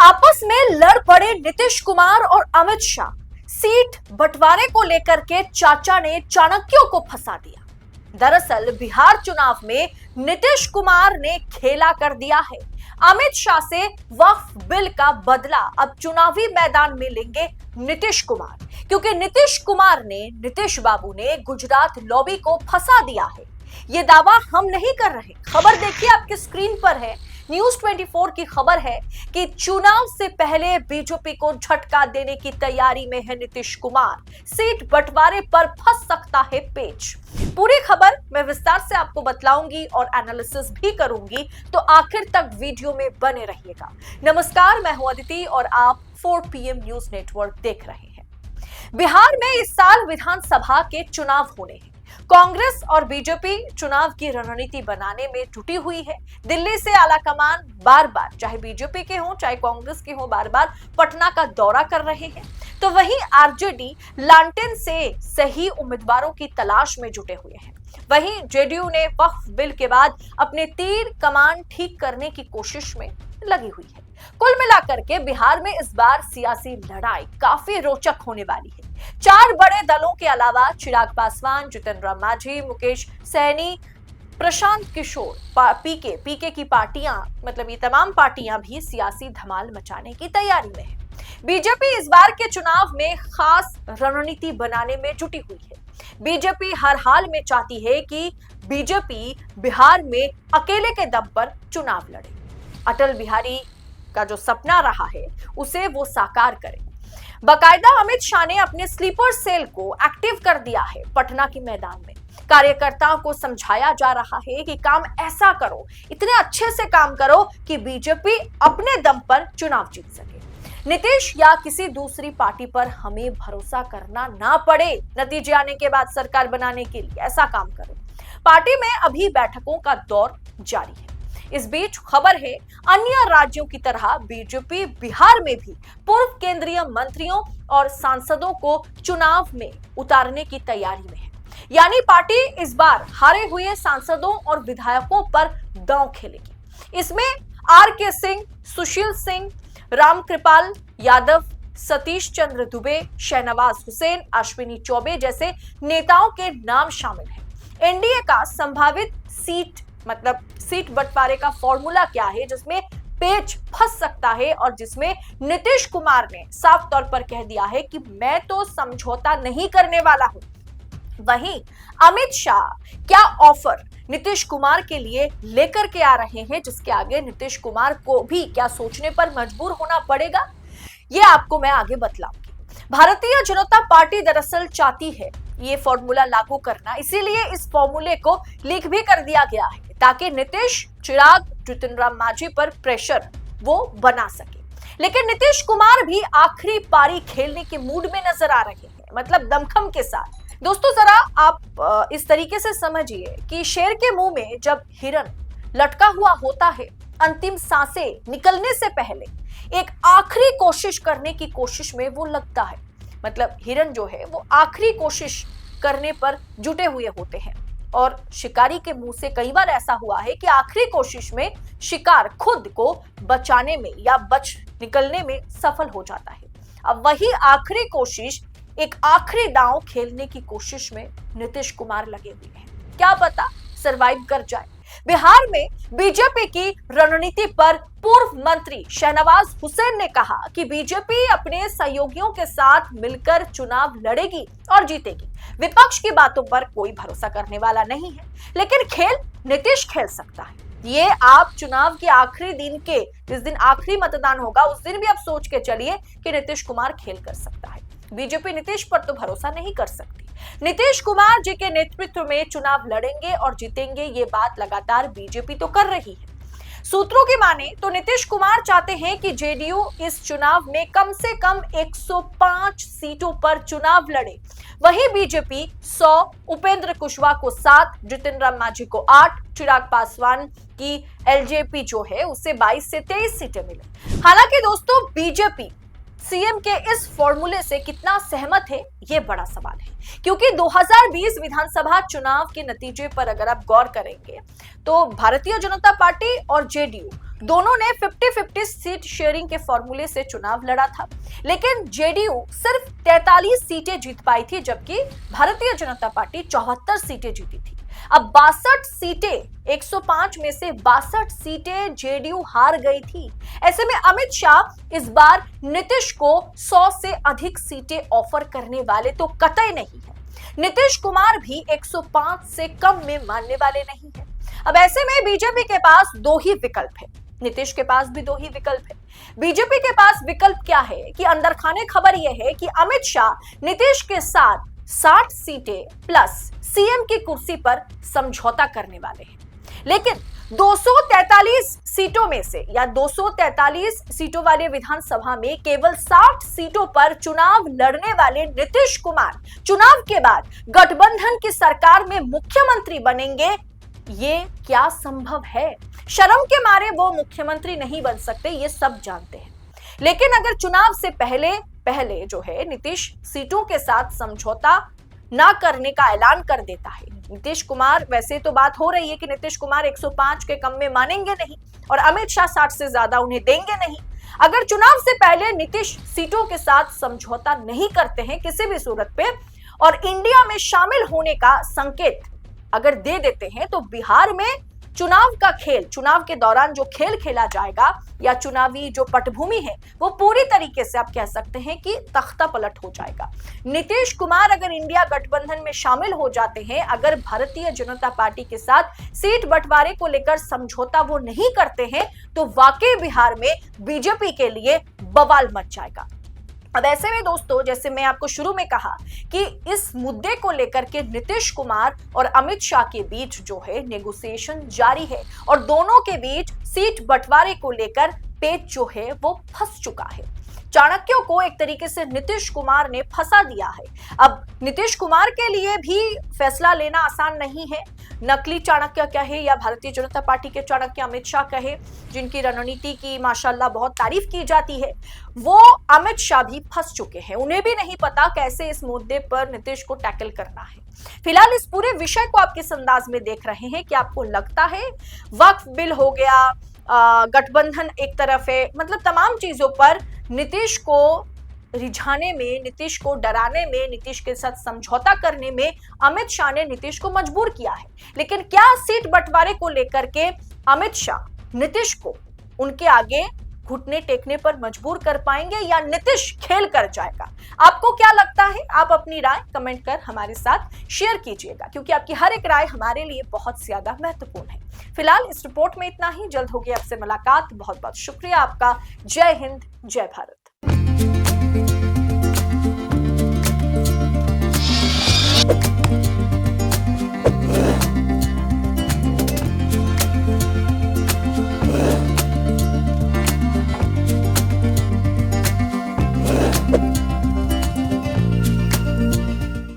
आपस में लड़ पड़े नीतीश कुमार और अमित शाह। सीट बंटवारे को लेकर के चाचा ने चाणक्यों को फंसा दिया। दरअसल बिहार चुनाव में नीतीश कुमार ने खेला कर दिया है। अमित शाह से वक्फ बिल का बदला अब चुनावी मैदान में लेंगे नीतीश कुमार, क्योंकि नीतीश कुमार ने, नीतीश बाबू ने गुजरात लॉबी को फंसा दिया है। ये दावा हम नहीं कर रहे। खबर देखिए, आपकी स्क्रीन पर है। न्यूज 24 की खबर है कि चुनाव से पहले बीजेपी को झटका देने की तैयारी में है नीतीश कुमार। सीट बंटवारे पर फंस सकता है पेच। पूरी खबर मैं विस्तार से आपको बतलाऊंगी और एनालिसिस भी करूंगी, तो आखिर तक वीडियो में बने रहिएगा। नमस्कार, मैं हूं अदिति और आप 4 PM न्यूज नेटवर्क देख रहे हैं। बिहार में इस साल विधानसभा के चुनाव होने हैं। कांग्रेस और बीजेपी चुनाव की रणनीति बनाने में जुटी हुई है। दिल्ली से आलाकमान बार बार, चाहे बीजेपी के हो चाहे कांग्रेस के हो, बार बार पटना का दौरा कर रहे हैं। तो वहीं आरजेडी लालटेन से सही उम्मीदवारों की तलाश में जुटे हुए हैं। वहीं जेडीयू ने वक्फ बिल के बाद अपने तीर कमान ठीक करने की कोशिश में लगी हुई है। कुल मिलाकर के बिहार में इस बार सियासी लड़ाई काफी रोचक होने वाली है। 4 बड़े दलों के अलावा चिराग पासवान, जितन राम मांझी, मुकेश सहनी, प्रशांत किशोर, पीके की पार्टियां, मतलब ये तमाम पार्टियां भी सियासी धमाल मचाने की तैयारी में है। बीजेपी इस बार के चुनाव में खास रणनीति बनाने में जुटी हुई है। बीजेपी हर हाल में चाहती है कि बीजेपी बिहार में अकेले के दम पर चुनाव लड़े। अटल बिहारी का जो सपना रहा है उसे वो साकार करे। बाकायदा अमित शाह ने अपने स्लीपर सेल को एक्टिव कर दिया है। पटना के मैदान में कार्यकर्ताओं को समझाया जा रहा है कि काम ऐसा करो, इतने अच्छे से काम करो कि बीजेपी अपने दम पर चुनाव जीत सके। नीतीश या किसी दूसरी पार्टी पर हमें भरोसा करना ना पड़े। नतीजे आने के बाद सरकार बनाने के लिए ऐसा काम करो। पार्टी में अभी बैठकों का दौर जारी है। इस बीच खबर है, अन्य राज्यों की तरह बीजेपी बिहार में भी पूर्व केंद्रीय मंत्रियों और सांसदों को चुनाव में उतारने की तैयारी में है। यानी पार्टी इस बार हारे हुए सांसदों और विधायकों पर दांव खेलेगी। इसमें आर.के. सिंह, सुशील सिंह, रामकृपाल यादव, सतीश चंद्र दुबे, शहनवाज हुसैन, अश्विनी चौबे जैसे नेताओं के नाम शामिल हैं। एनडीए का संभावित सीट बंटवारे का फॉर्मूला क्या है, जिसमें पेच फंस सकता है और जिसमें नीतीश कुमार ने साफ तौर पर कह दिया है कि मैं तो समझौता नहीं करने वाला हूं। वहीं अमित शाह क्या ऑफर नीतीश कुमार के लिए लेकर के आ रहे हैं, जिसके आगे नीतीश कुमार को भी क्या सोचने पर मजबूर होना पड़ेगा, ये आपको मैं आगे बतलाऊंगी। भारतीय जनता पार्टी दरअसल चाहती है ये फॉर्मूला लागू करना, इसीलिए इस फॉर्मूले को लीक भी कर दिया गया है ताकि नीतीश, चिराग, जितन राम मांझी पर प्रेशर वो बना सके। लेकिन नीतीश कुमार भी आखिरी पारी खेलने के मूड में नजर आ रहे हैं, मतलब दमखम के साथ। दोस्तों, जरा आप इस तरीके से समझिए कि शेर के मुंह में जब हिरन लटका हुआ होता है, अंतिम सांसें निकलने से पहले एक आखिरी कोशिश करने की कोशिश में वो लगता है। मतलब हिरन जो है वो आखिरी कोशिश करने पर जुटे हुए होते हैं और शिकारी के मुंह से कई बार ऐसा हुआ है कि आखिरी कोशिश में शिकार खुद को बचाने में या बच निकलने में सफल हो जाता है। अब वही आखिरी कोशिश, एक आखिरी दांव खेलने की कोशिश में नीतीश कुमार लगे हुए हैं। क्या पता सरवाइव कर जाए। बिहार में बीजेपी की रणनीति पर पूर्व मंत्री शहनवाज हुसैन ने कहा कि बीजेपी अपने सहयोगियों के साथ मिलकर चुनाव लड़ेगी और जीतेगी। विपक्ष की बातों पर कोई भरोसा करने वाला नहीं है, लेकिन खेल नीतीश खेल सकता है। ये आप चुनाव के आखिरी दिन के, जिस दिन आखिरी मतदान होगा, उस दिन भी आप सोच के चलिए कि नीतीश कुमार खेल कर सकता है। बीजेपी नीतीश पर तो भरोसा नहीं कर सकती। नीतीश कुमार जी के नेतृत्व में चुनाव लड़ेंगे और जीतेंगे, ये बात लगातार बीजेपी तो कर रही है। सूत्रों की माने तो नीतीश कुमार चाहते हैं कि जेडीयू इस चुनाव में कम से कम 105 सीटों पर चुनाव लड़े। वहीं बीजेपी 100, उपेंद्र कुशवाहा को 7, जितन राम मांझी को 8, चिराग पासवान की एलजेपी जो है उसे 22 से 23 सीटें मिले। हालांकि दोस्तों, बीजेपी सीएम के इस फॉर्मूले से कितना सहमत है, ये बड़ा सवाल है, क्योंकि 2020 विधानसभा चुनाव के नतीजे पर अगर आप गौर करेंगे तो भारतीय जनता पार्टी और जेडीयू दोनों ने 50-50 सीट शेयरिंग के फॉर्मूले से चुनाव लड़ा था, लेकिन जेडीयू सिर्फ 43 सीटें जीत पाई थी, जबकि भारतीय जनता पार्टी 74 सीटें जीती थी। अब 62 सीटें, 105 में से 62 सीटें जेडीयू हार गई थी। ऐसे में अमित शाह इस बार नीतीश को 100 से अधिक सीटें ऑफर करने वाले तो कतई नहीं है। नीतीश कुमार भी 105 से कम में मानने वाले नहीं है। अब ऐसे में बीजेपी के पास दो ही विकल्प है, नीतीश के पास भी दो ही विकल्प है। बीजेपी के पास विकल्प क्या है कि अंदर खाने खबर यह है कि अमित शाह नीतीश के साथ 60 सीटें प्लस सीएम की कुर्सी पर समझौता करने वाले हैं, लेकिन 243 सीटों में से या 243 सीटों वाले विधानसभा में केवल 60 सीटों पर चुनाव लड़ने वाले नीतीश कुमार चुनाव के बाद गठबंधन की सरकार में मुख्यमंत्री बनेंगे। ये क्या संभव है? शर्म के मारे वो मुख्यमंत्री नहीं बन सकते, ये सब जानते हैं। लेकिन अगर चुनाव से पहले जो है नीतीश सीटों के साथ समझौता ना करने का ऐलान कर देता है, नीतीश कुमार, वैसे तो बात हो रही है कि नीतीश कुमार 105 के कम में मानेंगे नहीं और अमित शाह 60 से ज्यादा उन्हें देंगे नहीं। अगर चुनाव से पहले नीतीश सीटों के साथ समझौता नहीं करते हैं किसी भी सूरत पे और इंडिया में शामिल होने का संकेत अगर दे देते हैं, तो बिहार में चुनाव के दौरान जो खेल खेला जाएगा या चुनावी जो पटभूमि है वो पूरी तरीके से आप कह सकते हैं कि तख्ता पलट हो जाएगा। नीतीश कुमार अगर इंडिया गठबंधन में शामिल हो जाते हैं, अगर भारतीय जनता पार्टी के साथ सीट बंटवारे को लेकर समझौता वो नहीं करते हैं, तो वाकई बिहार में बीजेपी के लिए बवाल मच जाएगा। अब ऐसे में दोस्तों, जैसे मैं आपको शुरू में कहा कि इस मुद्दे को लेकर के नीतीश कुमार और अमित शाह के बीच जो है नेगोशिएशन जारी है और दोनों के बीच सीट बंटवारे को लेकर पेच जो है वो फंस चुका है। चाणक्यों को एक तरीके से नीतीश कुमार ने फंसा दिया है। अब नीतीश कुमार के लिए भी फैसला लेना आसान नहीं है। नकली चाणक्य कहे या भारतीय जनता पार्टी के चाणक्य अमित शाह कहे, जिनकी रणनीति की माशाल्लाह बहुत तारीफ की जाती है, वो अमित शाह भी फंस चुके हैं। उन्हें भी नहीं पता कैसे इस मुद्दे पर नीतीश को टैकल करना है। फिलहाल इस पूरे विषय को आप किस अंदाज में देख रहे हैं? कि आपको लगता है वक्फ बिल हो गया, गठबंधन एक तरफ है, मतलब तमाम चीजों पर नीतीश को रिझाने में, नीतीश को डराने में, नीतीश के साथ समझौता करने में अमित शाह ने नीतीश को मजबूर किया है। लेकिन क्या सीट बंटवारे को लेकर के अमित शाह नीतीश को उनके आगे घुटने टेकने पर मजबूर कर पाएंगे या नीतीश खेल कर जाएगा? आपको क्या लगता है? आप अपनी राय कमेंट कर हमारे साथ शेयर कीजिएगा, क्योंकि आपकी हर एक राय हमारे लिए बहुत ज्यादा महत्वपूर्ण है। फिलहाल इस रिपोर्ट में इतना ही। जल्द होगी आपसे मुलाकात। बहुत बहुत शुक्रिया आपका। जय हिंद, जय भारत।